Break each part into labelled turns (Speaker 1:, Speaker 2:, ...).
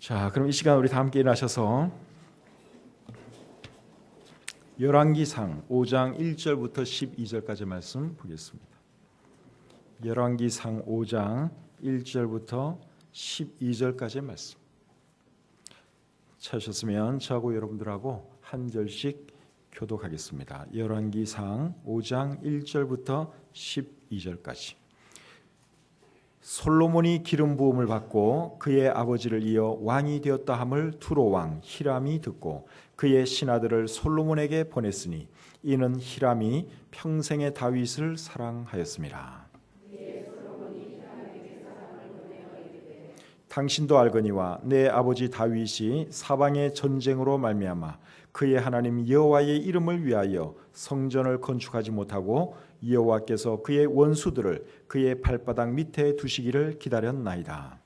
Speaker 1: 자, 그럼 이 시간 우리 다 함께 일어나셔서 열왕기상 5장 1절부터 12절까지 말씀 보겠습니다. 열왕기상 5장 1절부터 12절까지의 말씀. 찾으셨으면 저하고 여러분들하고 한 절씩 교독하겠습니다. 열왕기상 5장 1절부터 12절까지. 솔로몬이 기름 부음을 받고 그의 아버지를 이어 왕이 되었다 함을 두로 왕 히람이 듣고 그의 신하들을 솔로몬에게 보냈으니 이는 히람이 평생의 다윗을 사랑하였습니다. 당신도 알거니와 내 아버지 다윗이 사방의 전쟁으로 말미암아 그의 하나님 여호와의 이름을 위하여 성전을 건축하지 못하고 여호와께서 그의 원수들을 그의 발바닥 밑에 두시기를 기다렸나이다.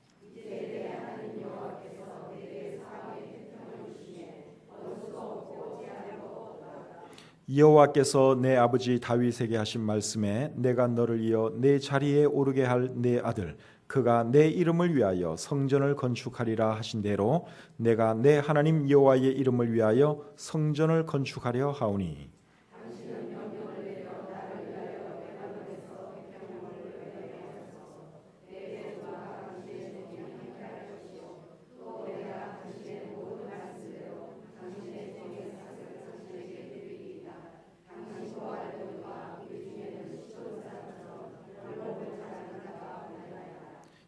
Speaker 1: 여호와께서 내 아버지 다윗에게 하신 말씀에 내가 너를 이어 내 자리에 오르게 할 내 아들 그가 내 이름을 위하여 성전을 건축하리라 하신 대로 내가 내 하나님 여호와의 이름을 위하여 성전을 건축하려 하오니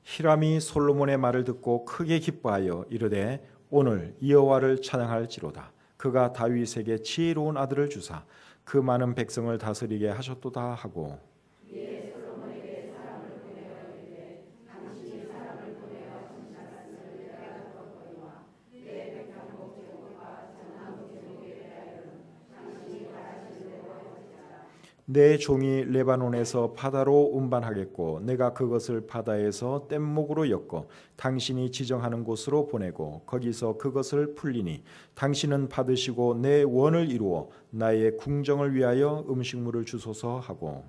Speaker 1: 히람이 솔로몬의 말을 듣고 크게 기뻐하여 이르되 오늘 여호와를 찬양할지로다. 그가 다윗에게 지혜로운 아들을 주사 그 많은 백성을 다스리게 하셨도다 하고 내 종이 레바논에서 바다로 운반하겠고 내가 그것을 바다에서 뗏목으로 엮어 당신이 지정하는 곳으로 보내고 거기서 그것을 풀리니 당신은 받으시고 내 원을 이루어 나의 궁정을 위하여 음식물을 주소서 하고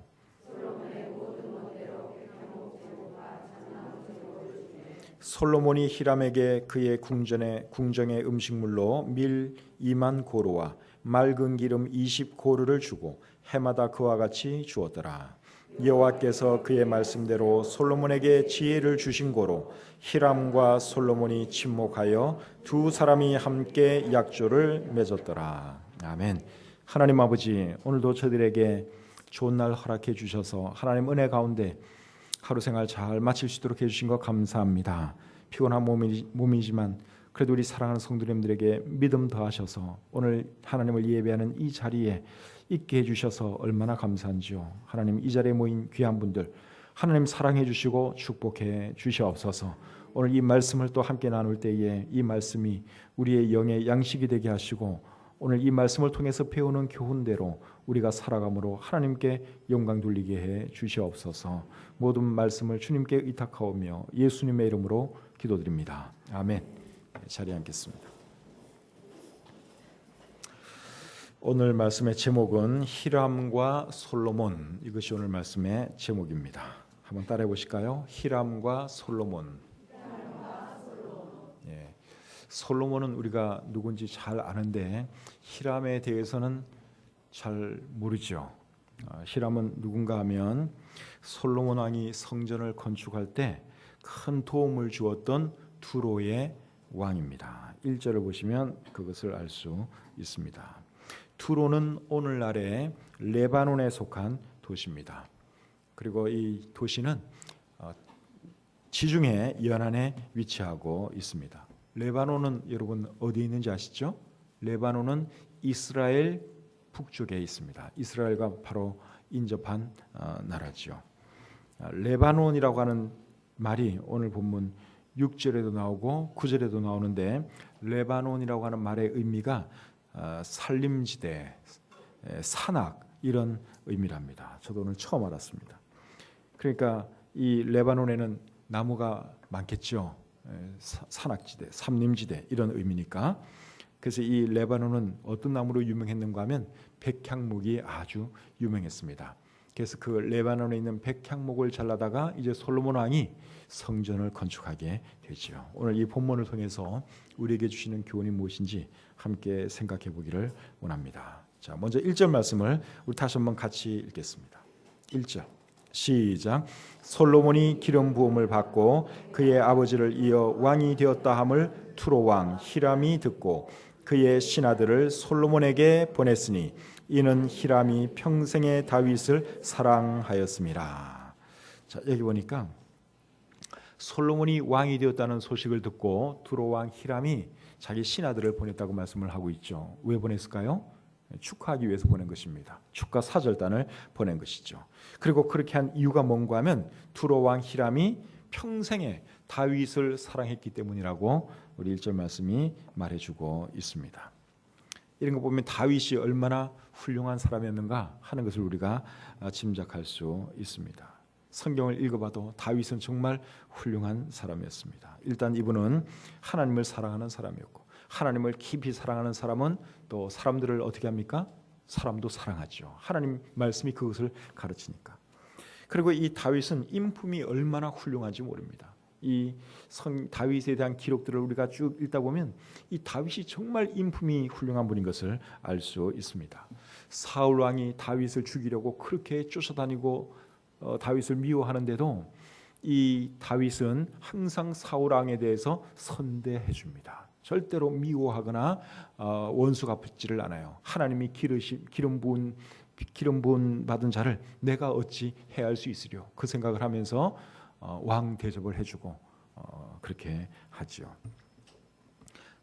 Speaker 1: 솔로몬이 히람에게 그의 궁정의 음식물로 밀 2만 고루와 맑은 기름 20고루를 주고 해마다 그와 같이 주었더라. 여호와께서 그의 말씀대로 솔로몬에게 지혜를 주신 고로 히람과 솔로몬이 친목하여 두 사람이 함께 약조를 맺었더라. 아멘. 하나님 아버지, 오늘도 저들에게 좋은 날 허락해 주셔서 하나님 은혜 가운데 하루 생활 잘 마칠 수 있도록 해주신 것 감사합니다. 피곤한 몸이지만 그래도 우리 사랑하는 성도님들에게 믿음 더하셔서 오늘 하나님을 예배하는 이 자리에 있게 해주셔서 얼마나 감사한지요. 하나님 이 자리에 모인 귀한 분들 하나님 사랑해 주시고 축복해 주시옵소서. 오늘 이 말씀을 또 함께 나눌 때에 이 말씀이 우리의 영의 양식이 되게 하시고 오늘 이 말씀을 통해서 배우는 교훈대로 우리가 살아감으로 하나님께 영광 돌리게 해 주시옵소서. 모든 말씀을 주님께 의탁하오며 예수님의 이름으로 기도드립니다. 아멘. 자리에 앉겠습니다. 오늘 말씀의 제목은 히람과 솔로몬, 이것이 오늘 말씀의 제목입니다. 한번 따라해 보실까요? 히람과 솔로몬. 예, 솔로몬은 우리가 누군지 잘 아는데 히람에 대해서는 잘 모르죠. 히람은 누군가 하면 솔로몬 왕이 성전을 건축할 때 큰 도움을 주었던 두로의 왕입니다. 1절을 보시면 그것을 알 수 있습니다. 두로는 오늘날의 레바논에 속한 도시입니다. 그리고 이 도시는 지중해 연안에 위치하고 있습니다. 레바논은 여러분 어디에 있는지 아시죠? 레바논은 이스라엘 북쪽에 있습니다. 이스라엘과 바로 인접한 나라죠. 레바논이라고 하는 말이 오늘 본문 6절에도 나오고 9절에도 나오는데 레바논이라고 하는 말의 의미가 산림지대, 산악 이런 의미랍니다. 저도 오늘 처음 알았습니다. 그러니까 이 레바논에는 나무가 많겠죠. 산악지대, 산림지대 이런 의미니까. 그래서 이 레바논은 어떤 나무로 유명했는가 하면 백향목이 아주 유명했습니다. 그래서 그 레바논에 있는 백향목을 잘라다가 이제 솔로몬 왕이 성전을 건축하게 되죠. 오늘 이 본문을 통해서 우리에게 주시는 교훈이 무엇인지 함께 생각해 보기를 원합니다. 자, 먼저 1절 말씀을 우리 다시 한번 같이 읽겠습니다. 1절 시작. 솔로몬이 기름 부음을 받고 그의 아버지를 이어 왕이 되었다 함을 투로 왕 히람이 듣고 그의 신하들을 솔로몬에게 보냈으니 이는 히람이 평생의 다윗을 사랑하였습니다. 자, 여기 보니까 솔로몬이 왕이 되었다는 소식을 듣고 두로 왕 히람이 자기 신하들을 보냈다고 말씀을 하고 있죠. 왜 보냈을까요? 축하하기 위해서 보낸 것입니다. 축하 사절단을 보낸 것이죠. 그리고 그렇게 한 이유가 뭔가 하면 두로 왕 히람이 평생에 다윗을 사랑했기 때문이라고 우리 1절 말씀이 말해주고 있습니다. 이런 거 보면 다윗이 얼마나 훌륭한 사람이었는가 하는 것을 우리가 짐작할 수 있습니다. 성경을 읽어봐도 다윗은 정말 훌륭한 사람이었습니다. 일단 이분은 하나님을 사랑하는 사람이었고, 하나님을 깊이 사랑하는 사람은 또 사람들을 어떻게 합니까? 사람도 사랑하죠. 하나님 말씀이 그것을 가르치니까. 그리고 이 다윗은 인품이 얼마나 훌륭한지 모릅니다. 이 다윗에 대한 기록들을 우리가 쭉 읽다 보면 이 다윗이 정말 인품이 훌륭한 분인 것을 알 수 있습니다. 사울 왕이 다윗을 죽이려고 그렇게 쫓아다니고 다윗을 미워하는데도 이 다윗은 항상 사울 왕에 대해서 선대해 줍니다. 절대로 미워하거나 원수 갚지를 않아요. 하나님이 기름 부은 받은 자를 내가 어찌 해할 수 있으려 그 생각을 하면서 왕 대접을 해주고 그렇게 하죠.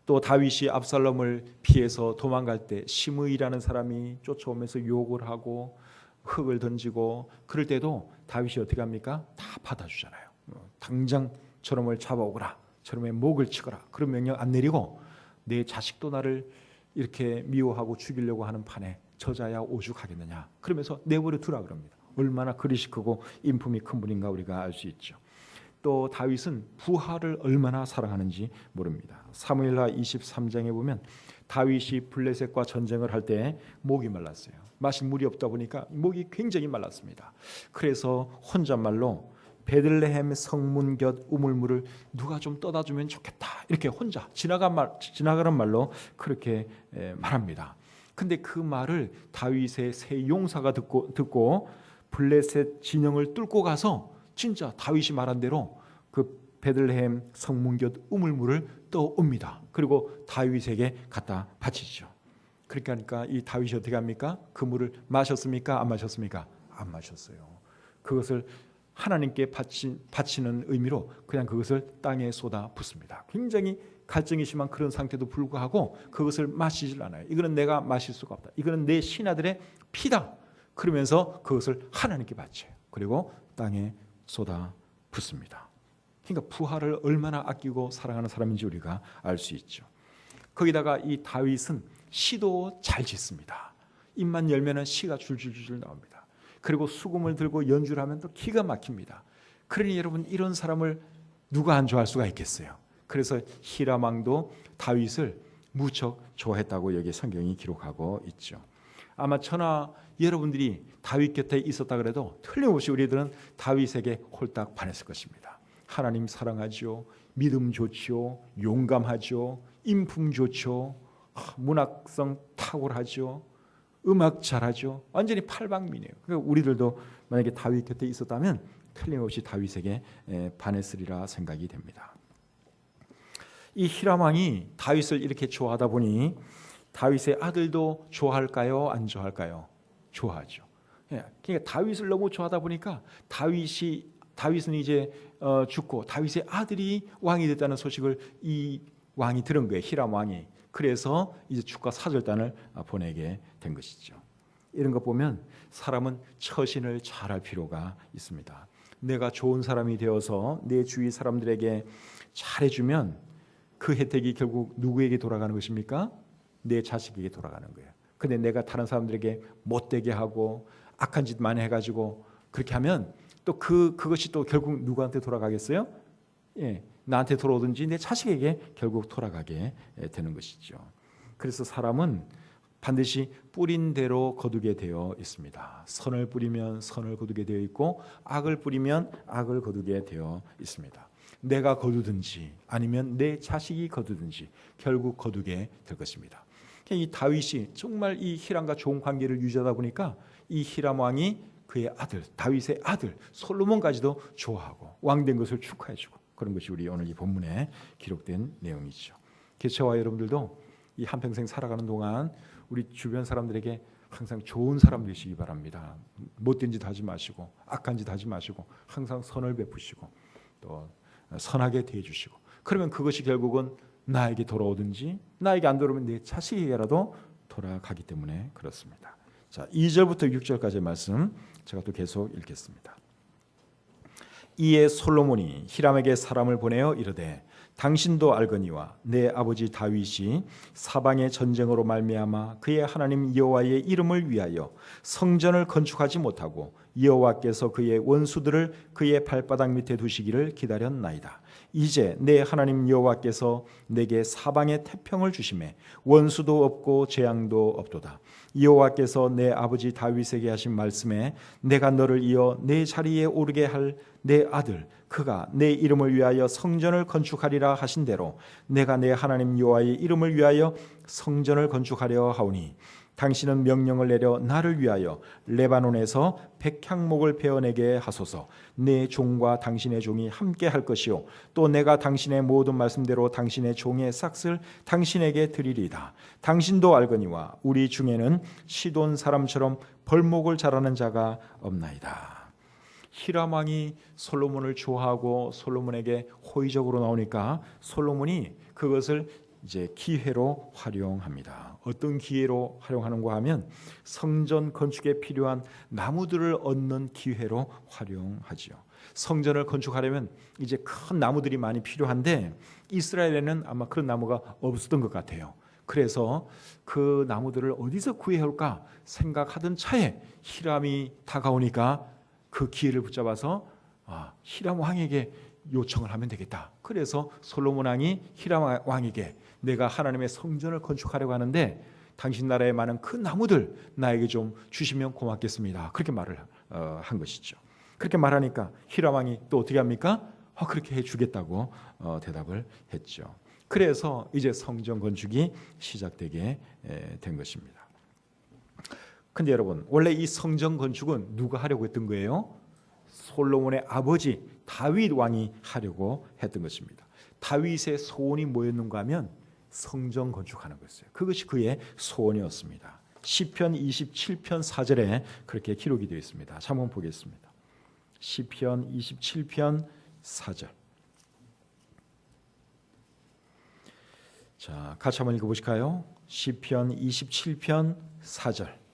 Speaker 1: 또 다윗이 압살롬을 피해서 도망갈 때 시므이라는 사람이 쫓아오면서 욕을 하고 흙을 던지고 그럴 때도 다윗이 어떻게 합니까? 다 받아주잖아요. 당장 저놈을 잡아오거라, 저놈의 목을 치거라 그런 명령 안 내리고 내 자식도 나를 이렇게 미워하고 죽이려고 하는 판에 저자야 오죽하겠느냐 그러면서 내버려 두라 그럽니다. 얼마나 그릇이 크고 인품이 큰 분인가 우리가 알 수 있죠. 또 다윗은 부하를 얼마나 사랑하는지 모릅니다. 사무엘하 23장에 보면 다윗이 블레셋과 전쟁을 할 때 목이 말랐어요. 마실 물이 없다 보니까 목이 굉장히 말랐습니다. 그래서 혼잣말로 베들레헴 성문 곁 우물물을 누가 좀 떠다 주면 좋겠다 이렇게 혼자 지나가는 말로 그렇게 말합니다. 근데 그 말을 다윗의 세 용사가 듣고 블레셋 진영을 뚫고 가서 진짜 다윗이 말한 대로 그 베들레헴 성문 곁 우물물을 떠옵니다. 그리고 다윗에게 갖다 바치죠. 그러니까 이 다윗이 어떻게 합니까? 그 물을 마셨습니까? 안 마셨습니까? 안 마셨어요. 그것을 하나님께 바치는 의미로 그냥 그것을 땅에 쏟아 붓습니다. 굉장히 갈증이 심한 그런 상태도 불구하고 그것을 마시질 않아요. 이거는 내가 마실 수가 없다. 이거는 내 신하들의 피다. 그러면서 그것을 하나님께 바쳐요. 그리고 땅에 쏟아 붓습니다. 그러니까 부하를 얼마나 아끼고 사랑하는 사람인지 우리가 알 수 있죠. 거기다가 이 다윗은 시도 잘 짓습니다. 입만 열면은 시가 줄줄줄 나옵니다. 그리고 수금을 들고 연주를 하면 또 기가 막힙니다. 그러니 여러분 이런 사람을 누가 안 좋아할 수가 있겠어요. 그래서 히람 왕도 다윗을 무척 좋아했다고 여기 성경이 기록하고 있죠. 아마 천하 여러분들이 다윗 곁에 있었다 그래도 틀림없이 우리들은 다윗에게 홀딱 반했을 것입니다. 하나님 사랑하죠. 믿음 좋죠. 용감하죠. 인품 좋죠. 문학성 탁월하죠. 음악 잘하죠. 완전히 팔방미네요. 그러니까 우리들도 만약에 다윗 곁에 있었다면 틀림없이 다윗에게 반했으리라 생각이 됩니다. 이 히람 왕이 다윗을 이렇게 좋아하다 보니 다윗의 아들도 좋아할까요? 안 좋아할까요? 좋아하죠. 그러니까 다윗을 너무 좋아하다 보니까 다윗은 이제 죽고 다윗의 아들이 왕이 됐다는 소식을 이 왕이 들은 거예요. 히람 왕이. 그래서 이제 축가 사절단을 보내게 된 것이죠. 이런 거 보면 사람은 처신을 잘할 필요가 있습니다. 내가 좋은 사람이 되어서 내 주위 사람들에게 잘해주면 그 혜택이 결국 누구에게 돌아가는 것입니까? 내 자식에게 돌아가는 거예요. 근데 내가 다른 사람들에게 못되게 하고 악한 짓 많이 해가지고 그렇게 하면 또 그것이 또 결국 누구한테 돌아가겠어요? 나한테 돌아오든지 내 자식에게 결국 돌아가게 되는 것이죠. 그래서 사람은 반드시 뿌린 대로 거두게 되어 있습니다. 선을 뿌리면 선을 거두게 되어 있고 악을 뿌리면 악을 거두게 되어 있습니다. 내가 거두든지 아니면 내 자식이 거두든지 결국 거두게 될 것입니다. 이 다윗이 정말 이 히람과 좋은 관계를 유지하다 보니까 이 히람 왕이 그의 아들 다윗의 아들 솔로몬까지도 좋아하고 왕된 것을 축하해주고 그런 것이 우리 오늘 이 본문에 기록된 내용이죠. 저와 여러분들도 이 한평생 살아가는 동안 우리 주변 사람들에게 항상 좋은 사람 되시기 바랍니다. 못된 짓 하지 마시고 악한 짓 하지 마시고 항상 선을 베푸시고 또 선하게 대해주시고 그러면 그것이 결국은 나에게 돌아오든지 나에게 안 돌아오면 내 자식에게라도 돌아가기 때문에 그렇습니다. 자, 2절부터 6절까지의 말씀 제가 또 계속 읽겠습니다. 이에 솔로몬이 히람에게 사람을 보내어 이르되 당신도 알거니와 내 아버지 다윗이 사방의 전쟁으로 말미암아 그의 하나님 여호와의 이름을 위하여 성전을 건축하지 못하고 여호와께서 그의 원수들을 그의 발바닥 밑에 두시기를 기다렸나이다. 이제 내 하나님 여호와께서 내게 사방에 태평을 주시매 원수도 없고 재앙도 없도다. 여호와께서 내 아버지 다윗에게 하신 말씀에 내가 너를 이어 내 자리에 오르게 할 내 아들 그가 내 이름을 위하여 성전을 건축하리라 하신 대로 내가 내 하나님 여호와의 이름을 위하여 성전을 건축하려 하오니 당신은 명령을 내려 나를 위하여 레바논에서 백향목을 베어내게 하소서. 내 종과 당신의 종이 함께 할 것이요 또 내가 당신의 모든 말씀대로 당신의 종의 삭슬 당신에게 드리리이다. 당신도 알거니와 우리 중에는 시돈 사람처럼 벌목을 잘하는 자가 없나이다. 히람 왕이 솔로몬을 좋아하고 솔로몬에게 호의적으로 나오니까 솔로몬이 그것을 이제 기회로 활용합니다. 어떤 기회로 활용하는가 하면 성전 건축에 필요한 나무들을 얻는 기회로 활용하지요. 성전을 건축하려면 이제 큰 나무들이 많이 필요한데 이스라엘에는 아마 그런 나무가 없었던 것 같아요. 그래서 그 나무들을 어디서 구해올까 생각하던 차에 히람이 다가오니까 그 기회를 붙잡아서 히람 왕에게 요청을 하면 되겠다. 그래서 솔로몬 왕이 히람 왕에게 내가 하나님의 성전을 건축하려고 하는데 당신 나라에 많은 큰 나무들 나에게 좀 주시면 고맙겠습니다. 그렇게 말을 한 것이죠. 그렇게 말하니까 히람 왕이 또 어떻게 합니까? 그렇게 해주겠다고 대답을 했죠. 그래서 이제 성전 건축이 시작되게 된 것입니다. 근데 여러분 원래 이 성전 건축은 누가 하려고 했던 거예요? 솔로몬의 아버지 다윗 왕이 하려고 했던 것입니다. 다윗의 소원이 뭐였는가 하면 성전 건축하는 것이었어요. 그것이 그의 소원이었습니다. 시편 27편 4절에 그렇게 기록이 되어 있습니다. 한번 보겠습니다. 시편 27편 4절. 자, 같이 한번 읽어보실까요? 시편 27편 4절.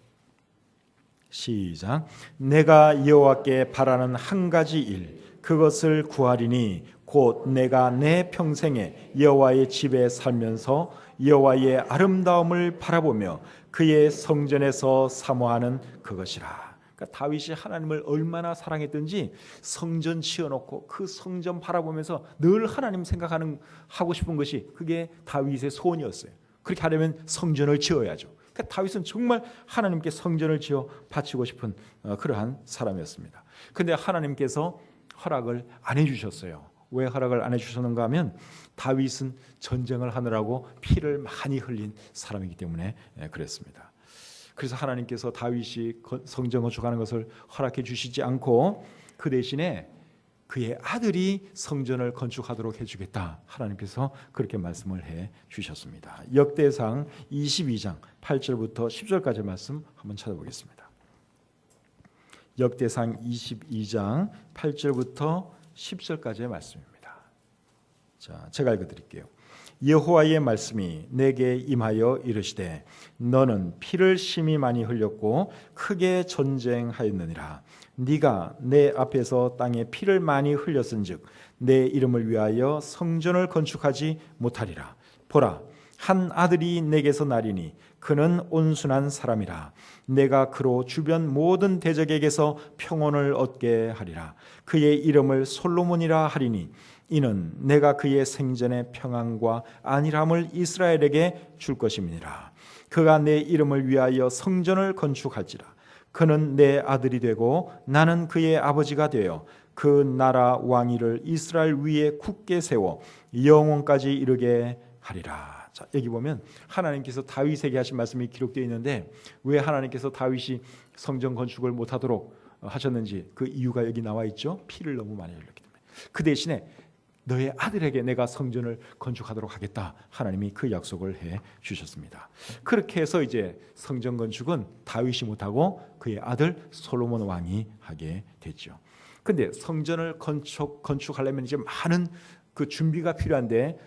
Speaker 1: 시작. 내가 여호와께 바라는 한 가지 일 그것을 구하리니 곧 내가 내 평생에 여호와의 집에 살면서 여호와의 아름다움을 바라보며 그의 성전에서 사모하는 그것이라. 그러니까 다윗이 하나님을 얼마나 사랑했든지 성전 지어놓고 그 성전 바라보면서 늘 하나님 생각하는 하고 싶은 것이 그게 다윗의 소원이었어요. 그렇게 하려면 성전을 지어야죠. 그러니까 다윗은 정말 하나님께 성전을 지어 바치고 싶은 그러한 사람이었습니다. 그런데 하나님께서 허락을 안 해주셨어요. 왜 허락을 안 해주셨는가 하면 다윗은 전쟁을 하느라고 피를 많이 흘린 사람이기 때문에 그랬습니다. 그래서 하나님께서 다윗이 성전 건축하는 것을 허락해 주시지 않고 그 대신에 그의 아들이 성전을 건축하도록 해주겠다. 하나님께서 그렇게 말씀을 해 주셨습니다. 역대상 22장 8절부터 10절까지 말씀 한번 찾아보겠습니다. 역대상 22장 8절부터 10절까지의 말씀입니다. 자, 제가 읽어드릴게요. 여호와의 말씀이 내게 임하여 이르시되 너는 피를 심히 많이 흘렸고 크게 전쟁하였느니라. 네가 내 앞에서 땅에 피를 많이 흘렸은즉 내 이름을 위하여 성전을 건축하지 못하리라. 보라, 한 아들이 내게서 나리니 그는 온순한 사람이라. 내가 그로 주변 모든 대적에게서 평온을 얻게 하리라. 그의 이름을 솔로몬이라 하리니 이는 내가 그의 생전의 평안과 안일함을 이스라엘에게 줄 것임이니라. 그가 내 이름을 위하여 성전을 건축할지라. 그는 내 아들이 되고 나는 그의 아버지가 되어 그 나라 왕위를 이스라엘 위에 굳게 세워 영원까지 이르게 하리라. 자, 여기 보면 하나님께서 다윗에게 하신 말씀이 기록되어 있는데 왜 하나님께서 다윗이 성전 건축을 못하도록 하셨는지 그 이유가 여기 나와 있죠. 피를 너무 많이 흘렸기 때문에. 그 대신에 너의 아들에게 내가 성전을 건축하도록 하겠다. 하나님이 그 약속을 해 주셨습니다. 그렇게 해서 이제 성전 건축은 다윗이 못하고 그의 아들 솔로몬 왕이 하게 됐죠. 근데 성전을 건축하려면 이제 많은 그 준비가 필요한데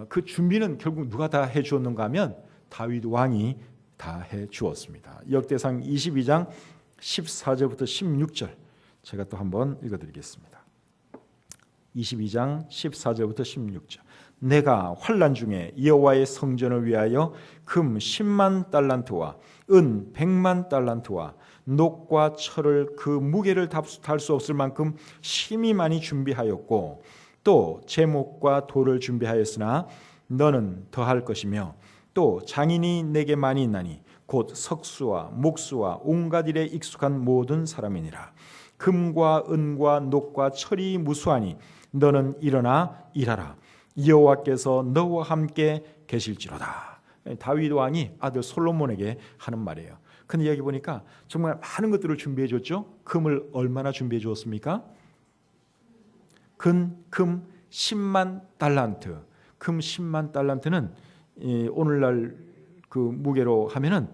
Speaker 1: 그 준비는 결국 누가 다 해 주었는가 하면 다윗 왕이 다 해 주었습니다. 역대상 22장 14절부터 16절 제가 또 한번 읽어 드리겠습니다. 22장 14절부터 16절. 내가 환난 중에 여호와의 성전을 위하여 금 10만 달란트와 은 100만 달란트와 녹과 철을 그 무게를 달 수 없을 만큼 심히 많이 준비하였고 또 제목과 돌을 준비하였으나 너는 더할 것이며 또 장인이 내게 많이 있나니 곧 석수와 목수와 온갖 일에 익숙한 모든 사람이니라. 금과 은과 녹과 철이 무수하니 너는 일어나 일하라. 여호와께서 너와 함께 계실지로다. 다윗 왕이 아들 솔로몬에게 하는 말이에요. 근데 여기 보니까 정말 많은 것들을 준비해 줬죠. 금을 얼마나 준비해 주었습니까? 금 10만 달란트. 금 10만 달란트는 오늘날 그 무게로 하면은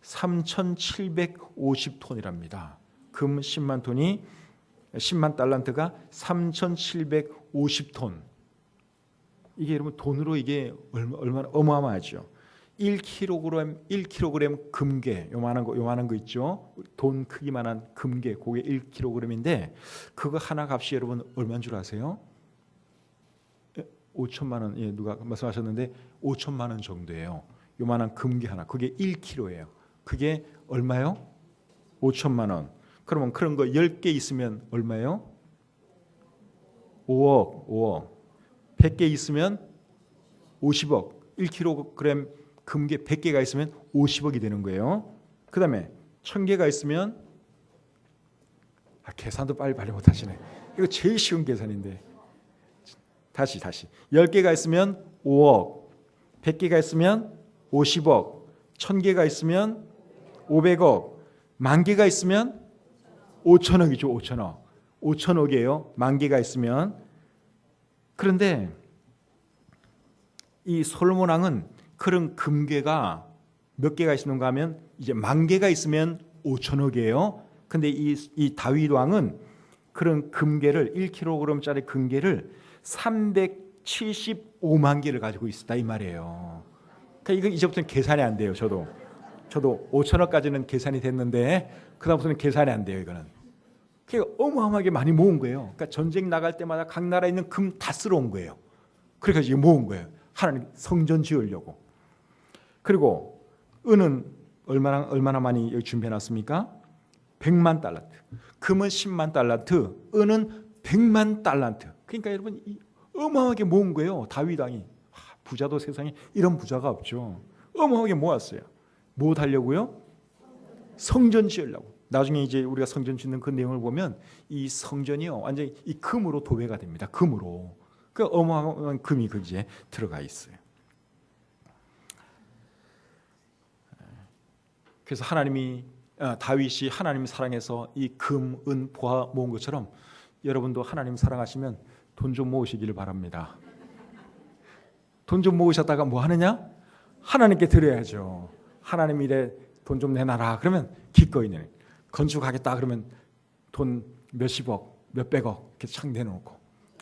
Speaker 1: 3,750톤이랍니다. 금 10만 톤이 10만 달란트가 3,750톤. 이게 여러분 돈으로 이게 얼마나 어마어마하죠. 1kg 금괴 요만한 거 있죠. 돈 크기만한 금괴 그게 1kg인데 그거 하나 값이 여러분 얼마인 줄 아세요? 5천만 원. 예, 누가 말씀하셨는데 5천만 원 정도예요. 요만한 금괴 하나. 그게 1kg예요. 그게 얼마요? 5천만 원. 그러면 그런 거 10개 있으면 얼마예요? 5억. 100개 있으면 50억. 1kg 금괴 100개가 있으면 50억이 되는 거예요. 그 다음에 1000개가 있으면 계산도 빨리 못하시네. 이거 제일 쉬운 계산인데 다시 10개가 있으면 5억, 100개가 있으면 50억, 1000개가 있으면 500억, 10,000개가 있으면 5천억이죠. 5천억. 5천억이에요. 10,000개가 있으면. 그런데 이 솔로몬 왕은 그런 금괴가 몇 개가 있는가 하면 이제 10,000개가 있으면 5천억이에요. 근데 이 다윗 왕은 그런 금괴를 1kg짜리 금괴를 375만 개를 가지고 있었다 이 말이에요. 그러니까 이거 이제부터는 계산이 안 돼요. 저도 5천억까지는 계산이 됐는데 그다음부터는 계산이 안 돼요. 이거는 그러니까 어마어마하게 많이 모은 거예요. 그러니까 전쟁 나갈 때마다 각 나라에 있는 금 다 쓸어온 거예요. 그래서 이게 모은 거예요. 하나님 성전 지으려고. 그리고 은은 얼마나 많이 여기 준비해놨습니까? 100만 달란트. 금은 10만 달란트, 은은 100만 달란트. 그러니까 여러분 어마어마하게 모은 거예요. 다윗 왕이. 부자도 세상에 이런 부자가 없죠. 어마어마하게 모았어요. 뭐 하려고요? 성전 지으려고. 나중에 이제 우리가 성전 짓는 그 내용을 보면 이 성전이요 완전히 이 금으로 도배가 됩니다. 금으로. 그 어마어마한 금이 거기에 들어가 있어요. 그래서 다윗이 하나님 사랑해서 이 금, 은, 보화 모은 것처럼 여러분도 하나님 사랑하시면 돈 좀 모으시기를 바랍니다. 돈 좀 모으셨다가 뭐 하느냐? 하나님께 드려야죠. 하나님 일에 돈 좀 내놔라. 그러면 기꺼이 내. 건축하겠다 그러면 돈 몇십억, 몇백억 이렇게 착 내놓고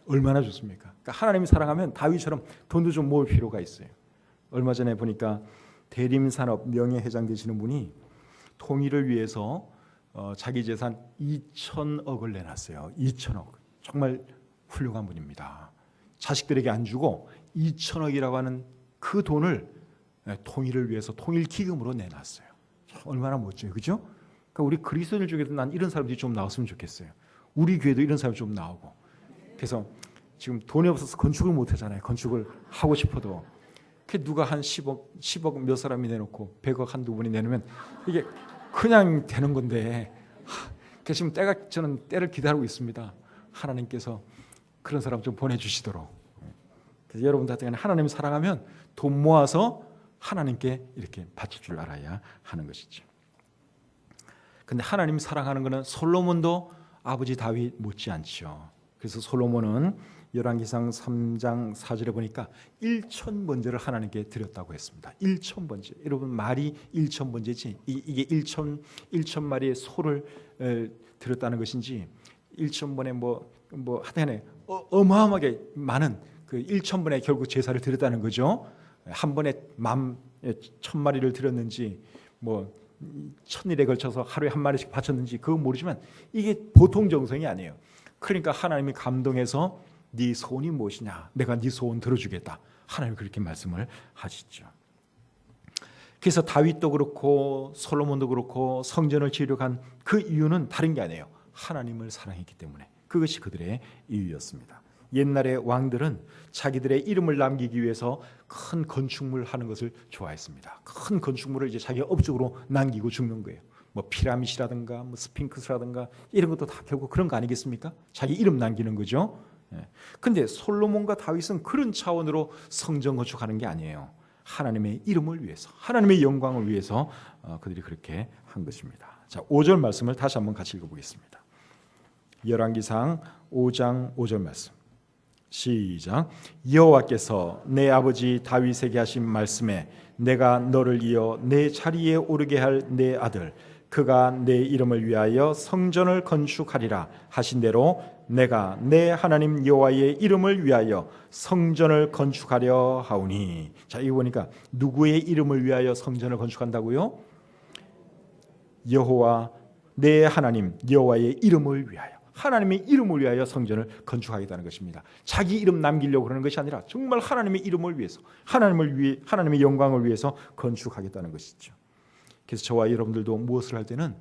Speaker 1: 얼마나 좋습니까? 그러니까 하나님이 사랑하면 다윗처럼 돈도 좀 모을 필요가 있어요. 얼마 전에 보니까 대림산업 명예회장 되시는 분이 통일을 위해서 자기 재산 2천억을 내놨어요. 2천억. 정말 훌륭한 분입니다. 자식들에게 안 주고 2천억이라고 하는 그 돈을 통일을 위해서 통일기금으로 내놨어요. 얼마나 멋져요. 그죠? 그러니까 우리 그리스도인들 중에도 난 이런 사람들이 좀 나왔으면 좋겠어요. 우리 교회도 이런 사람이 좀 나오고. 그래서 지금 돈이 없어서 건축을 못 하잖아요. 건축을 하고 싶어도. 누가 한 10억 몇 사람이 내놓고 100억 한두 분이 내놓으면 이게 그냥 되는 건데, 지금 저는 때를 기다리고 있습니다. 하나님께서 그런 사람 좀 보내주시도록. 그래서 여러분들 같은 경우는 하나님 사랑하면 돈 모아서 하나님께 이렇게 바칠 줄 알아야 하는 것이죠. 근데 하나님 사랑하는 것은 솔로몬도 아버지 다윗 못지않죠. 그래서 솔로몬은 열왕기상 3장 4절에 보니까 1,000번제를 하나님께 드렸다고 했습니다. 1,000번제. 여러분 말이 1,000번제지 이게 1천 마리의 소를 드렸다는 것인지 1,000번에 뭐 하여튼에 어마어마하게 많은 그 1,000번에 결국 제사를 드렸다는 거죠. 한 번에 1,000마리를 드렸는지 뭐 1,000일에 걸쳐서 하루에 한 마리씩 바쳤는지 그건 모르지만 이게 보통 정성이 아니에요. 그러니까 하나님이 감동해서 네 소원이 무엇이냐, 내가 네 소원 들어주겠다, 하나님이 그렇게 말씀을 하시죠. 그래서 다윗도 그렇고 솔로몬도 그렇고 성전을 지으려고 한 그 이유는 다른 게 아니에요. 하나님을 사랑했기 때문에. 그것이 그들의 이유였습니다. 옛날의 왕들은 자기들의 이름을 남기기 위해서 큰 건축물을 하는 것을 좋아했습니다. 큰 건축물을 이제 자기가 업적으로 남기고 죽는 거예요. 뭐 피라미드라든가 뭐 스핑크스라든가 이런 것도 다 결국 그런 거 아니겠습니까? 자기 이름 남기는 거죠. 근데 솔로몬과 다윗은 그런 차원으로 성전 건축하는 게 아니에요. 하나님의 이름을 위해서, 하나님의 영광을 위해서 그들이 그렇게 한 것입니다. 자, 5절 말씀을 다시 한번 같이 읽어보겠습니다. 열왕기상 5장 5절 말씀. 시작. 여호와께서 내 아버지 다윗에게 하신 말씀에 내가 너를 이어 내 자리에 오르게 할 내 아들 그가 내 이름을 위하여 성전을 건축하리라 하신 대로 내가 내 하나님 여호와의 이름을 위하여 성전을 건축하려 하오니. 자, 이거 보니까 누구의 이름을 위하여 성전을 건축한다고요? 여호와 내 하나님 여호와의 이름을 위하여, 하나님의 이름을 위하여 성전을 건축하겠다는 것입니다. 자기 이름 남기려고 그러는 것이 아니라 정말 하나님의 이름을 위해서, 하나님의 영광을 위해서 건축하겠다는 것이죠. 그래서 저와 여러분들도 무엇을 할 때는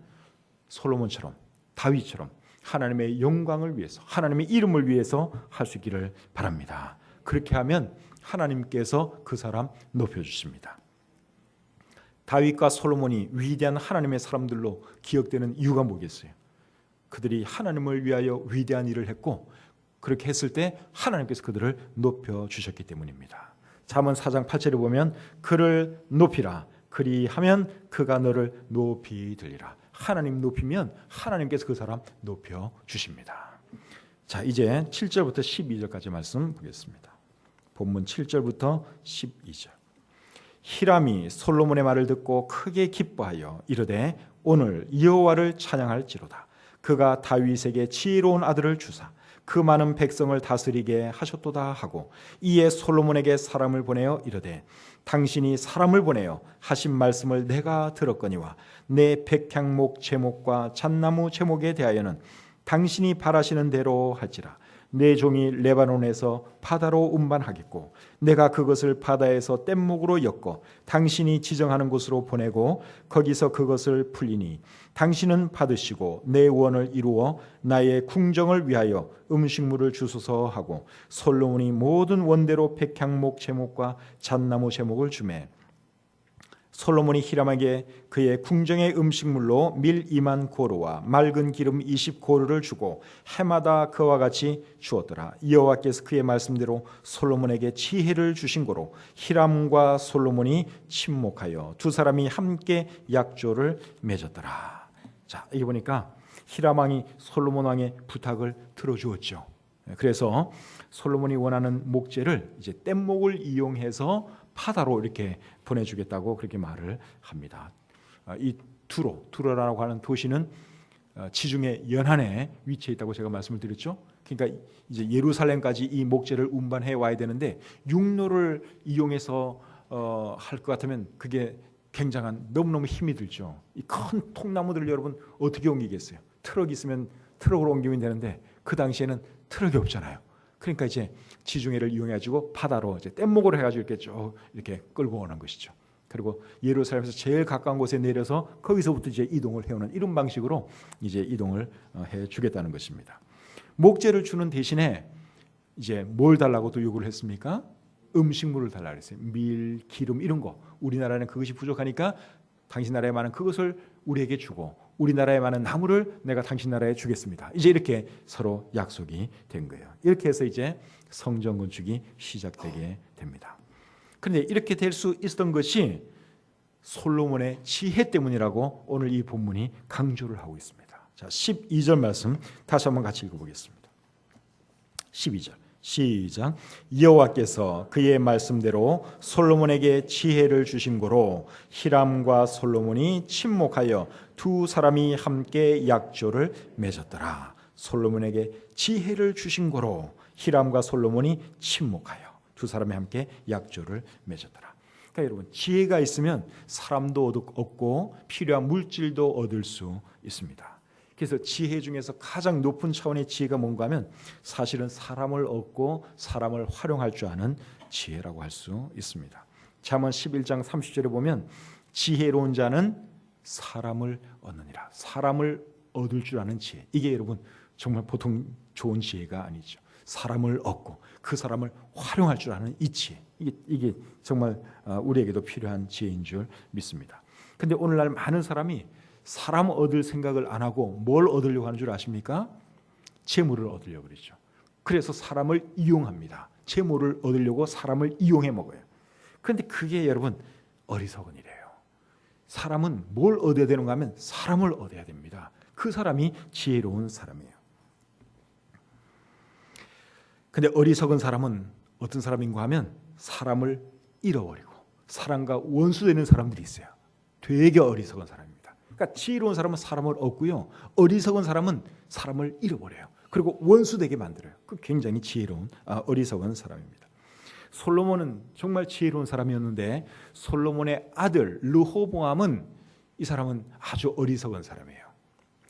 Speaker 1: 솔로몬처럼, 다윗처럼 하나님의 영광을 위해서, 하나님의 이름을 위해서 할 수 있기를 바랍니다. 그렇게 하면 하나님께서 그 사람 높여주십니다. 다윗과 솔로몬이 위대한 하나님의 사람들로 기억되는 이유가 뭐겠어요? 그들이 하나님을 위하여 위대한 일을 했고, 그렇게 했을 때 하나님께서 그들을 높여주셨기 때문입니다. 잠언 4장 8절에 보면 그를 높이라, 그리하면 그가 너를 높이 들리라. 하나님 높이면 하나님께서 그 사람 높여주십니다. 자, 이제 7절부터 12절까지 말씀 보겠습니다. 본문 7절부터 12절. 히람이 솔로몬의 말을 듣고 크게 기뻐하여 이르되 오늘 여호와를 찬양할지로다. 그가 다윗에게 지혜로운 아들을 주사 그 많은 백성을 다스리게 하셨도다 하고, 이에 솔로몬에게 사람을 보내어 이르되 당신이 사람을 보내어 하신 말씀을 내가 들었거니와 내 백향목 제목과 잣나무 제목에 대하여는 당신이 바라시는 대로 할지라. 내 종이 레바논에서 바다로 운반하겠고 내가 그것을 바다에서 뗏목으로 엮어 당신이 지정하는 곳으로 보내고 거기서 그것을 풀리니 당신은 받으시고 내 원을 이루어 나의 궁정을 위하여 음식물을 주소서 하고, 솔로몬이 모든 원대로 백향목 제목과 잣나무 제목을 주매 솔로몬이 히람에게 그의 궁정의 음식물로 밀 2만 고루와 맑은 기름 20고루를 주고 해마다 그와 같이 주었더라. 여호와께서 그의 말씀대로 솔로몬에게 지혜를 주신 고로 히람과 솔로몬이 친목하여 두 사람이 함께 약조를 맺었더라. 자, 여기 보니까 히람 왕이 솔로몬 왕의 부탁을 들어주었죠. 그래서 솔로몬이 원하는 목재를 이제 뗏목을 이용해서 바다로 이렇게 보내주겠다고 그렇게 말을 합니다. 이 두로라고 하는 도시는 지중해 연안에 위치해 있다고 제가 말씀을 드렸죠. 그러니까 이제 예루살렘까지 이 목재를 운반해 와야 되는데 육로를 이용해서 할 것 같으면 그게 굉장한 너무너무 힘이 들죠. 이 큰 통나무들을 여러분 어떻게 옮기겠어요? 트럭 있으면 트럭으로 옮기면 되는데 그 당시에는 트럭이 없잖아요. 그러니까 이제 지중해를 이용해가지고 바다로 이제 뗏목으로 해가지고 이렇게 쭉 이렇게 끌고 오는 것이죠. 그리고 예루살렘에서 제일 가까운 곳에 내려서 거기서부터 이제 이동을 해오는 이런 방식으로 이제 이동을 해주겠다는 것입니다. 목재를 주는 대신에 이제 뭘 달라고 또 요구를 했습니까? 음식물을 달라 그랬어요. 밀, 기름 이런 거. 우리나라는 그것이 부족하니까 당신 나라에 많은 그것을 우리에게 주고 우리나라에 많은 나무를 내가 당신 나라에 주겠습니다. 이제 이렇게 서로 약속이 된 거예요. 이렇게 해서 이제 성전 건축이 시작되게 됩니다. 그런데 이렇게 될 수 있었던 것이 솔로몬의 지혜 때문이라고 오늘 이 본문이 강조를 하고 있습니다. 자, 12절 말씀 다시 한번 같이 읽어보겠습니다. 12절 시작. 여호와께서 그의 말씀대로 솔로몬에게 지혜를 주신 고로 히람과 솔로몬이 친목하여 두 사람이 함께 약조를 맺었더라. 솔로몬에게 지혜를 주신 고로 히람과 솔로몬이 친목하여 두 사람이 함께 약조를 맺었더라. 그러니까 여러분, 지혜가 있으면 사람도 얻고 필요한 물질도 얻을 수 있습니다. 그래서 지혜 중에서 가장 높은 차원의 지혜가 뭔가 하면 사실은 사람을 얻고 사람을 활용할 줄 아는 지혜라고 할 수 있습니다. 잠언 11장 30절에 보면 지혜로운 자는 사람을 얻느니라. 사람을 얻을 줄 아는 지혜. 이게 여러분 정말 보통 좋은 지혜가 아니죠. 사람을 얻고 그 사람을 활용할 줄 아는 이 지혜. 이게 정말 우리에게도 필요한 지혜인 줄 믿습니다. 그런데 오늘날 많은 사람이 사람 얻을 생각을 안 하고 뭘 얻으려고 하는 줄 아십니까? 재물을 얻으려고 그러죠. 그래서 사람을 이용합니다. 재물을 얻으려고 사람을 이용해 먹어요. 그런데 그게 여러분 어리석은 일이에요. 사람은 뭘 얻어야 되는가 하면 사람을 얻어야 됩니다. 그 사람이 지혜로운 사람이에요. 근데 어리석은 사람은 어떤 사람인가 하면 사람을 잃어버리고 사람과 원수되는 사람들이 있어요. 되게 어리석은 사람입니다. 그러니까 지혜로운 사람은 사람을 얻고요, 어리석은 사람은 사람을 잃어버려요. 그리고 원수되게 만들어요. 그 굉장히 지혜로운 어리석은 사람입니다. 솔로몬은 정말 지혜로운 사람이었는데 솔로몬의 아들 르호보암은 이 사람은 아주 어리석은 사람이에요.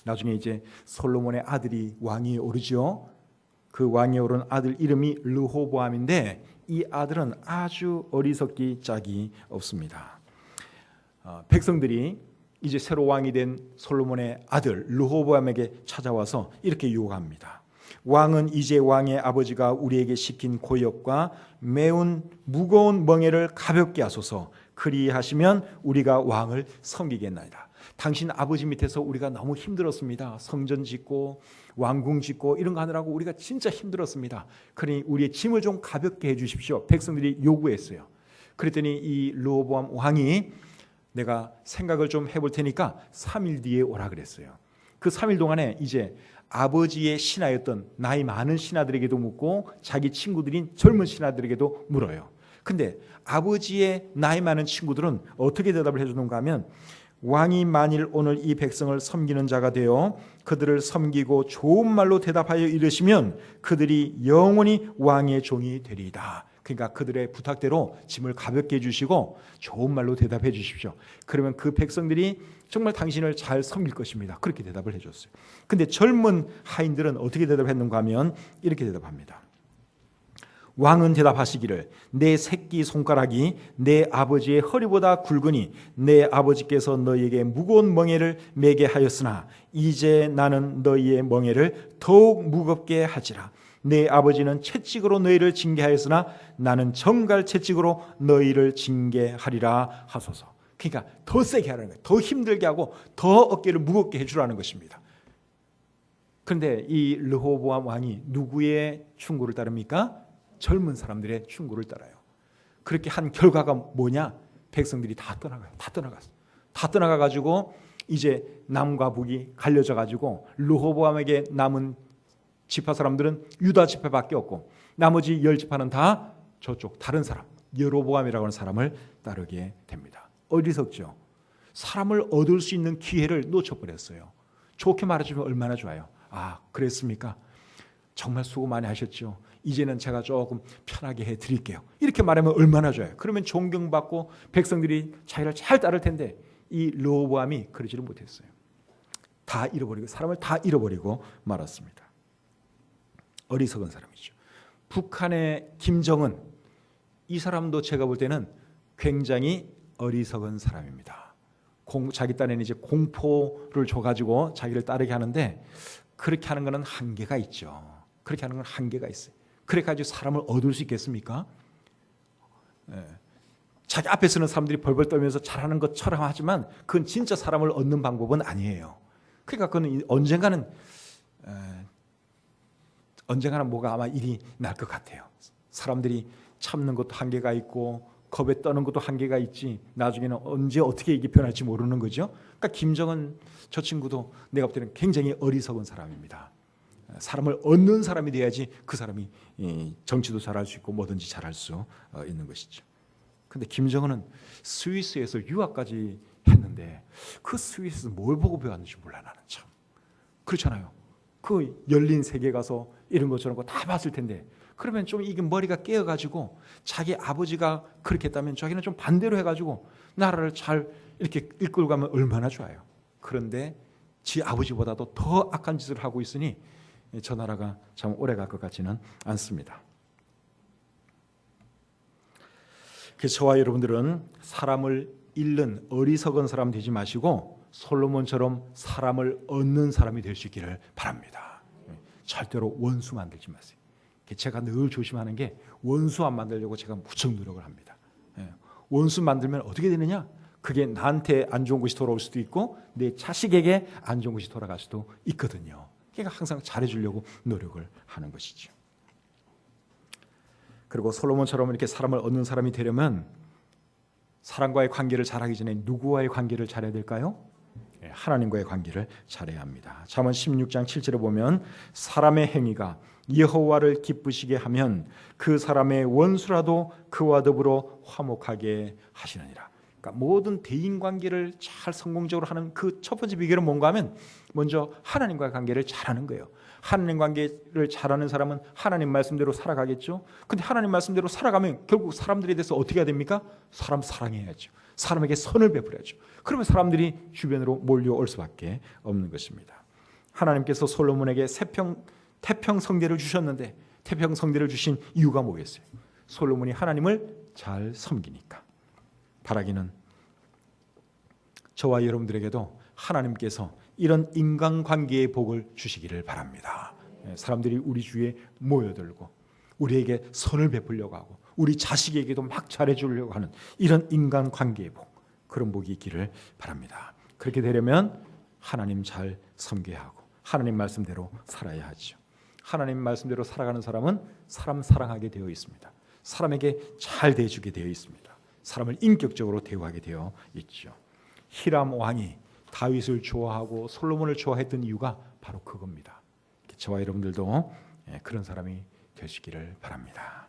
Speaker 1: 나중에 이제 솔로몬의 아들이 왕위에 오르죠. 그 왕위에 오른 아들 이름이 르호보암인데 이 아들은 아주 어리석기 짝이 없습니다. 백성들이 이제 새로 왕이 된 솔로몬의 아들 르호보암에게 찾아와서 이렇게 요구합니다. 왕은 이제 왕의 아버지가 우리에게 시킨 고역과 매운 무거운 멍에를 가볍게 하소서. 그리하시면 우리가 왕을 섬기겠나이다. 당신 아버지 밑에서 우리가 너무 힘들었습니다. 성전 짓고 왕궁 짓고 이런 거 하느라고 우리가 진짜 힘들었습니다. 그러니 우리의 짐을 좀 가볍게 해 주십시오. 백성들이 요구했어요. 그랬더니 이 르호보암 왕이 내가 생각을 좀 해볼 테니까 3일 뒤에 오라 그랬어요. 그 3일 동안에 이제 아버지의 신하였던 나이 많은 신하들에게도 묻고 자기 친구들인 젊은 신하들에게도 물어요. 근데 아버지의 나이 많은 친구들은 어떻게 대답을 해주는가 하면 왕이 만일 오늘 이 백성을 섬기는 자가 되어 그들을 섬기고 좋은 말로 대답하여 이르시면 그들이 영원히 왕의 종이 되리이다. 그러니까 그들의 부탁대로 짐을 가볍게 해주시고 좋은 말로 대답해 주십시오. 그러면 그 백성들이 정말 당신을 잘 섬길 것입니다. 그렇게 대답을 해줬어요. 근데 젊은 하인들은 어떻게 대답했는가 하면 이렇게 대답합니다. 왕은 대답하시기를 내 새끼 손가락이 내 아버지의 허리보다 굵으니 내 아버지께서 너희에게 무거운 멍에를 매게 하였으나 이제 나는 너희의 멍에를 더욱 무겁게 하지라. 내 아버지는 채찍으로 너희를 징계하였으나 나는 정갈 채찍으로 너희를 징계하리라 하소서. 그러니까 더 세게 하라는 거예요. 더 힘들게 하고 더 어깨를 무겁게 해주라는 것입니다. 그런데 이 르호보암 왕이 누구의 충고를 따릅니까? 젊은 사람들의 충고를 따라요. 그렇게 한 결과가 뭐냐? 백성들이 다 떠나가요. 다 떠나갔어. 다 떠나가가지고 이제 남과 북이 갈려져가지고 르호보암에게 남은 지파 사람들은 유다 지파밖에 없고 나머지 10지파는 다 저쪽 다른 사람 여로보암이라고 하는 사람을 따르게 됩니다. 어리석죠. 사람을 얻을 수 있는 기회를 놓쳐버렸어요. 좋게 말해주면 얼마나 좋아요. 아, 그랬습니까? 정말 수고 많이 하셨죠. 이제는 제가 조금 편하게 해드릴게요. 이렇게 말하면 얼마나 좋아요. 그러면 존경받고 백성들이 자기를 잘 따를 텐데 이 르호보암이 그러지를 못했어요. 다 잃어버리고 사람을 다 잃어버리고 말았습니다. 어리석은 사람이죠. 북한의 김정은 이 사람도 제가 볼 때는 굉장히 어리석은 사람입니다. 자기 딴에는 이제 공포를 줘가지고 자기를 따르게 하는데 그렇게 하는 것은 한계가 있죠. 그렇게 하는 건 한계가 있어요. 그래 가지고 사람을 얻을 수 있겠습니까? 자기 앞에 서는 사람들이 벌벌 떨면서 잘하는 것처럼 하지만 그건 진짜 사람을 얻는 방법은 아니에요. 그러니까 그건 언젠가는 뭐가 아마 일이 날 것 같아요. 사람들이 참는 것도 한계가 있고 겁에 떠는 것도 한계가 있지 나중에는 언제 어떻게 이게 변할지 모르는 거죠. 그러니까 김정은 저 친구도 내가 볼 때는 굉장히 어리석은 사람입니다. 사람을 얻는 사람이 돼야지 그 사람이 정치도 잘할 수 있고 뭐든지 잘할 수 있는 것이죠. 근데 김정은은 스위스에서 유학까지 했는데 그 스위스에서 뭘 보고 배웠는지 몰라 나는 참. 그렇잖아요. 그 열린 세계 가서 이런 거 저런 거 다 봤을 텐데 그러면 좀 이게 머리가 깨어가지고 자기 아버지가 그렇게 했다면 자기는 좀 반대로 해가지고 나라를 잘 이렇게 이끌고 가면 얼마나 좋아요. 그런데 지 아버지보다도 더 악한 짓을 하고 있으니 저 나라가 참 오래 갈 것 같지는 않습니다. 그래서 저와 여러분들은 사람을 잃는 어리석은 사람 되지 마시고 솔로몬처럼 사람을 얻는 사람이 될 수 있기를 바랍니다. 절대로 원수 만들지 마세요. 제가 늘 조심하는 게 원수 안 만들려고 제가 무척 노력을 합니다. 원수 만들면 어떻게 되느냐? 그게 나한테 안 좋은 것이 돌아올 수도 있고 내 자식에게 안 좋은 것이 돌아갈 수도 있거든요. 그러니까 항상 잘해주려고 노력을 하는 것이죠. 그리고 솔로몬처럼 이렇게 사람을 얻는 사람이 되려면 사람과의 관계를 잘하기 전에 누구와의 관계를 잘해야 될까요? 하나님과의 관계를 잘해야 합니다. 잠언 16장 7절에 보면 사람의 행위가 여호와를 기쁘시게 하면 그 사람의 원수라도 그와 더불어 화목하게 하시느니라. 그러니까 모든 대인관계를 잘 성공적으로 하는 그 첫 번째 비결은 뭔가 하면 먼저 하나님과의 관계를 잘하는 거예요. 하나님 관계를 잘하는 사람은 하나님 말씀대로 살아가겠죠. 근데 하나님 말씀대로 살아가면 결국 사람들에 대해서 어떻게 해야 됩니까? 사람 사랑해야죠. 사람에게 선을 베풀어야죠. 그러면 사람들이 주변으로 몰려올 수밖에 없는 것입니다. 하나님께서 솔로몬에게 태평성대를 주셨는데 태평성대를 주신 이유가 뭐겠어요? 솔로몬이 하나님을 잘 섬기니까. 바라기는 저와 여러분들에게도 하나님께서 이런 인간관계의 복을 주시기를 바랍니다. 사람들이 우리 주위에 모여들고 우리에게 선을 베풀려고 하고 우리 자식에게도 막 잘해주려고 하는 이런 인간관계의 복, 그런 복이 있기를 바랍니다. 그렇게 되려면 하나님 잘 섬겨야 하고 하나님 말씀대로 살아야 하죠. 하나님 말씀대로 살아가는 사람은 사람 사랑하게 되어 있습니다. 사람에게 잘 대해주게 되어 있습니다. 사람을 인격적으로 대우하게 되어 있죠. 히람 왕이 다윗을 좋아하고 솔로몬을 좋아했던 이유가 바로 그겁니다. 저와 여러분들도 그런 사람이 되시기를 바랍니다.